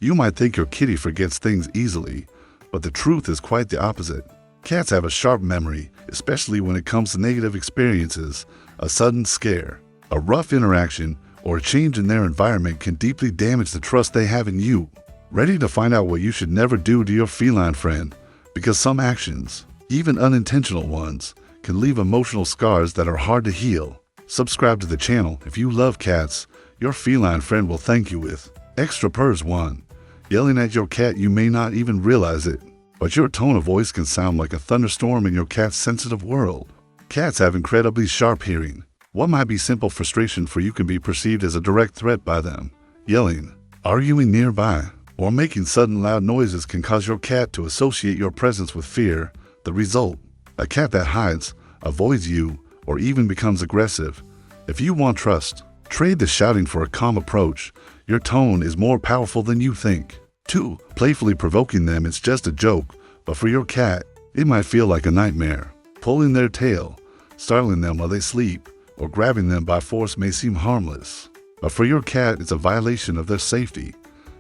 You might think your kitty forgets things easily, but the truth is quite the opposite. Cats have a sharp memory, especially when it comes to negative experiences. A sudden scare, a rough interaction, or a change in their environment can deeply damage the trust they have in you. Ready to find out what you should never do to your feline friend? Because some actions, even unintentional ones, can leave emotional scars that are hard to heal. Subscribe to the channel if you love cats. Your feline friend will thank you with extra purrs. 1. Yelling at your cat. You may not even realize it, but your tone of voice can sound like a thunderstorm in your cat's sensitive world. Cats have incredibly sharp hearing. What might be simple frustration for you can be perceived as a direct threat by them. Yelling, arguing nearby, or making sudden loud noises can cause your cat to associate your presence with fear. The result, a cat that hides, avoids you, or even becomes aggressive. If you want trust, trade the shouting for a calm approach. Your tone is more powerful than you think. 2. Playfully provoking them. It's just a joke, but for your cat, it might feel like a nightmare. Pulling their tail, startling them while they sleep, or grabbing them by force may seem harmless, but for your cat, it's a violation of their safety.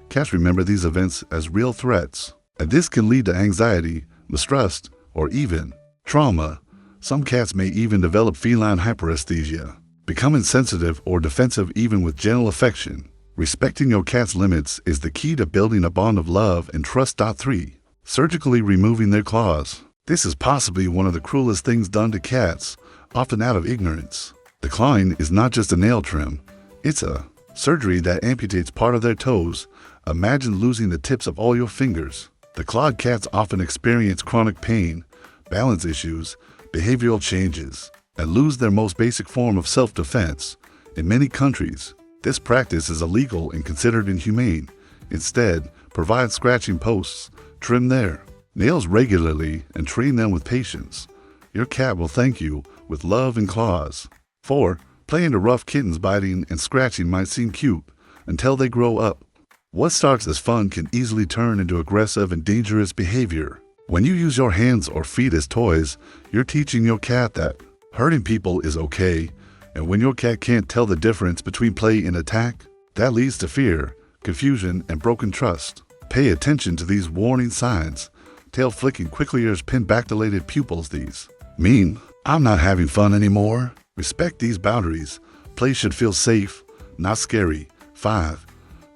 Cats remember these events as real threats, and this can lead to anxiety, mistrust, or even trauma. Some cats may even develop feline hyperesthesia, become insensitive or defensive even with gentle affection. Respecting your cat's limits is the key to building a bond of love and trust. 3. Surgically removing their claws. This is possibly one of the cruelest things done to cats, often out of ignorance. The clawing is not just a nail trim, it's a surgery that amputates part of their toes. Imagine losing the tips of all your fingers. The clawed cats often experience chronic pain, balance issues, behavioral changes, and lose their most basic form of self-defense. In many countries, this practice is illegal and considered inhumane. Instead, provide scratching posts, trim their nails regularly, and train them with patience. Your cat will thank you with love and claws. 4. Playing to rough. Kittens biting and scratching might seem cute until they grow up. What starts as fun can easily turn into aggressive and dangerous behavior. When you use your hands or feet as toys, you're teaching your cat that hurting people is okay. And when your cat can't tell the difference between play and attack, that leads to fear, confusion, and broken trust. Pay attention to these warning signs. Tail flicking. Quickly. Ears pinned back. Dilated pupils. These mean I'm not having fun anymore. Respect these boundaries. Play should feel safe, not scary. 5.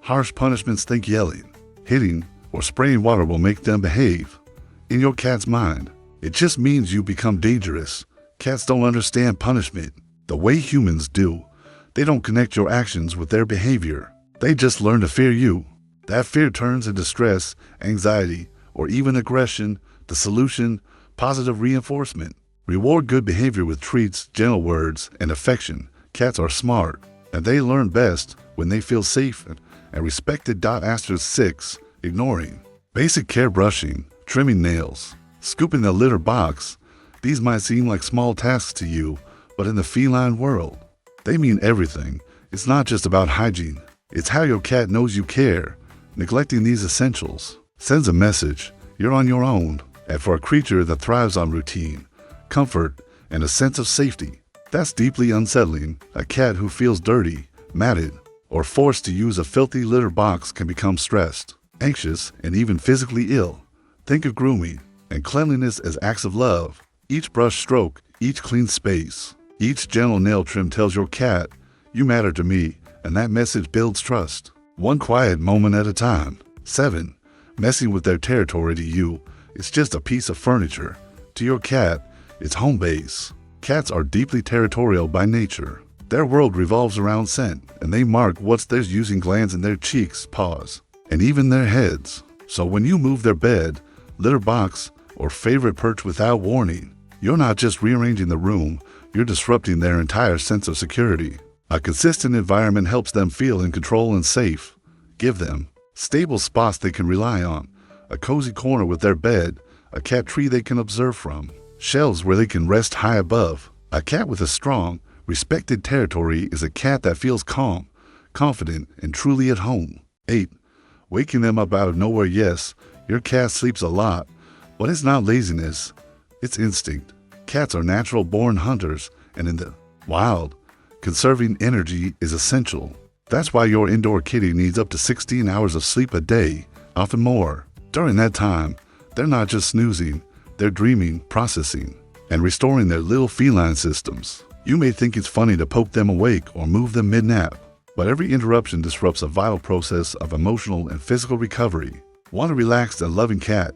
Harsh punishments. Think yelling, hitting, or spraying water will make them behave. In your cat's mind, it just means you become dangerous. Cats don't understand punishment the way humans do. They don't connect your actions with their behavior. They just learn to fear you. That fear turns into stress, anxiety, or even aggression. The solution, positive reinforcement. Reward good behavior with treats, gentle words, and affection. Cats are smart, and they learn best when they feel safe and respected. 6. Ignoring. Basic care. Brushing, trimming nails, scooping the litter box. These might seem like small tasks to you, but in the feline world, they mean everything. It's not just about hygiene. It's how your cat knows you care. Neglecting these essentials sends a message you're on your own. And for a creature that thrives on routine, comfort, and a sense of safety, that's deeply unsettling. A cat who feels dirty, matted, or forced to use a filthy litter box can become stressed, anxious, and even physically ill. Think of grooming and cleanliness as acts of love. Each brush stroke, each clean space, each gentle nail trim tells your cat, you matter to me, and that message builds trust. One quiet moment at a time. 7. Messing with their territory. To you, it's just a piece of furniture. To your cat, it's home base. Cats are deeply territorial by nature. Their world revolves around scent, and they mark what's theirs using glands in their cheeks, paws, and even their heads. So when you move their bed, litter box, or favorite perch without warning, you're not just rearranging the room, you're disrupting their entire sense of security. A consistent environment helps them feel in control and safe. Give them stable spots they can rely on, a cozy corner with their bed, a cat tree they can observe from, shelves where they can rest high above. A cat with a strong, respected territory is a cat that feels calm, confident, and truly at home. 8. Waking them up out of nowhere. Yes, your cat sleeps a lot, but it's not laziness, it's instinct. Cats are natural-born hunters, and in the wild, conserving energy is essential. That's why your indoor kitty needs up to 16 hours of sleep a day, often more. During that time, they're not just snoozing, they're dreaming, processing, and restoring their little feline systems. You may think it's funny to poke them awake or move them mid-nap, but every interruption disrupts a vital process of emotional and physical recovery. Want a relaxed and loving cat?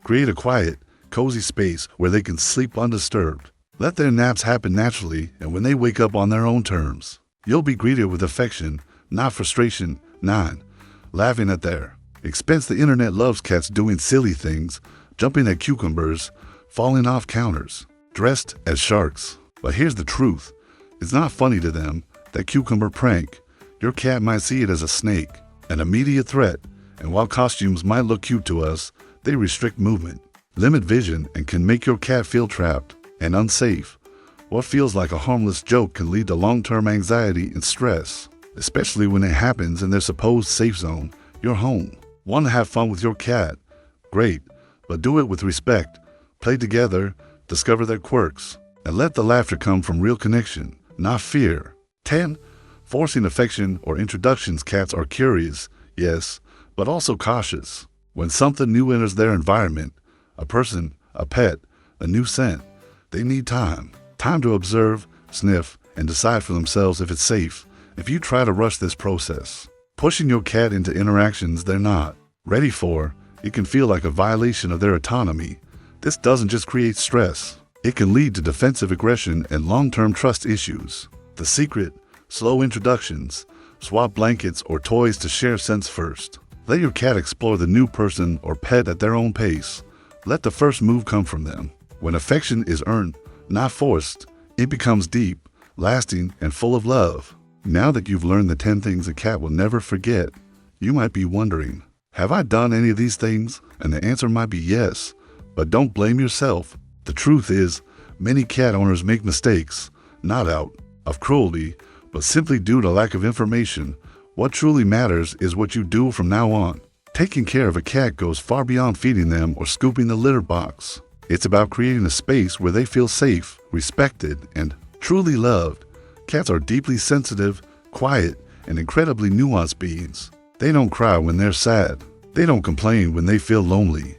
Create a quiet, cozy space where they can sleep undisturbed. Let their naps happen naturally and when they wake up on their own terms. You'll be greeted with affection, not frustration. 9. Laughing at their expense. The internet loves cats doing silly things, jumping at cucumbers, falling off counters, dressed as sharks. But here's the truth. It's not funny to them, that cucumber prank. Your cat might see it as a snake, an immediate threat, and while costumes might look cute to us, they restrict movement, limit vision, and can make your cat feel trapped and unsafe. What feels like a harmless joke can lead to long-term anxiety and stress, especially when it happens in their supposed safe zone, your home. Want to have fun with your cat? Great, but do it with respect. Play together, discover their quirks, and let the laughter come from real connection, not fear. 10. Forcing affection or introductions. Cats are curious, yes, but also cautious. When something new enters their environment, a person, a pet, a new scent, they need time. Time to observe, sniff, and decide for themselves if it's safe. If you try to rush this process, pushing your cat into interactions they're not ready for, it can feel like a violation of their autonomy. This doesn't just create stress. It can lead to defensive aggression and long-term trust issues. The secret: slow introductions. Swap blankets or toys to share scents first. Let your cat explore the new person or pet at their own pace. Let the first move come from them. When affection is earned, not forced, it becomes deep, lasting, and full of love. Now that you've learned the 10 things a cat will never forget, you might be wondering, have I done any of these things? And the answer might be yes, but don't blame yourself. The truth is, many cat owners make mistakes, not out of cruelty, but simply due to lack of information. What truly matters is what you do from now on. Taking care of a cat goes far beyond feeding them or scooping the litter box. It's about creating a space where they feel safe, respected, and truly loved. Cats are deeply sensitive, quiet, and incredibly nuanced beings. They don't cry when they're sad. They don't complain when they feel lonely.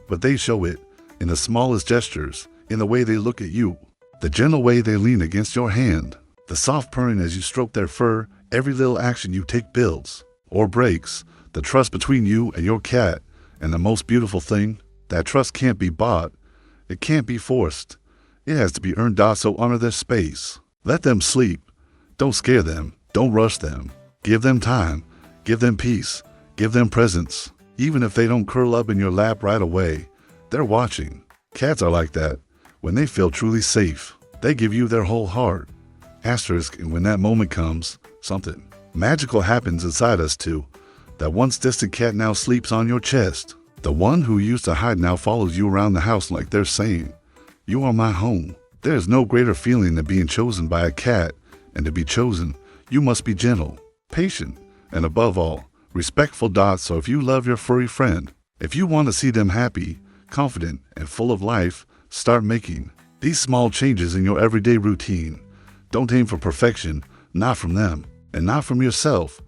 But they show it in the smallest gestures, in the way they look at you, the gentle way they lean against your hand, the soft purring as you stroke their fur. Every little action you take builds or breaks the trust between you and your cat. And the most beautiful thing, that trust can't be bought. It can't be forced. It has to be earned. So honor their space. Let them sleep. Don't scare them. Don't rush them. Give them time. Give them peace. Give them presence. Even if they don't curl up in your lap right away, they're watching. Cats are like that. When they feel truly safe, they give you their whole heart. And when that moment comes, something magical happens inside us too. That once distant cat now sleeps on your chest. The one who used to hide now follows you around the house like they're saying, "You are my home." There is no greater feeling than being chosen by a cat, and to be chosen, you must be gentle, patient, and above all, respectful. So if you love your furry friend, if you want to see them happy, confident, and full of life, start making these small changes in your everyday routine. Don't aim for perfection, not from them, and not from yourself.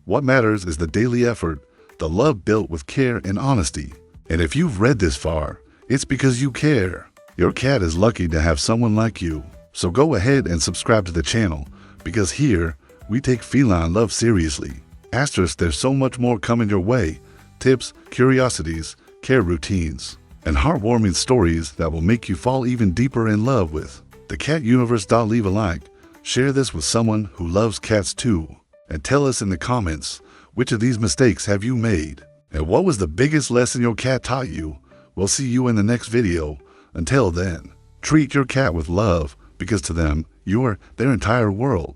What matters is the daily effort, the love built with care and honesty. And if you've read this far, it's because you care. Your cat is lucky to have someone like you. So go ahead and subscribe to the channel, because here, we take feline love seriously. There's so much more coming your way. Tips, curiosities, care routines, and heartwarming stories that will make you fall even deeper in love with the cat universe. Leave a like, share this with someone who loves cats too, and tell us in the comments, which of these mistakes have you made? And what was the biggest lesson your cat taught you? We'll see you in the next video. Until then, treat your cat with love, because to them, you are their entire world.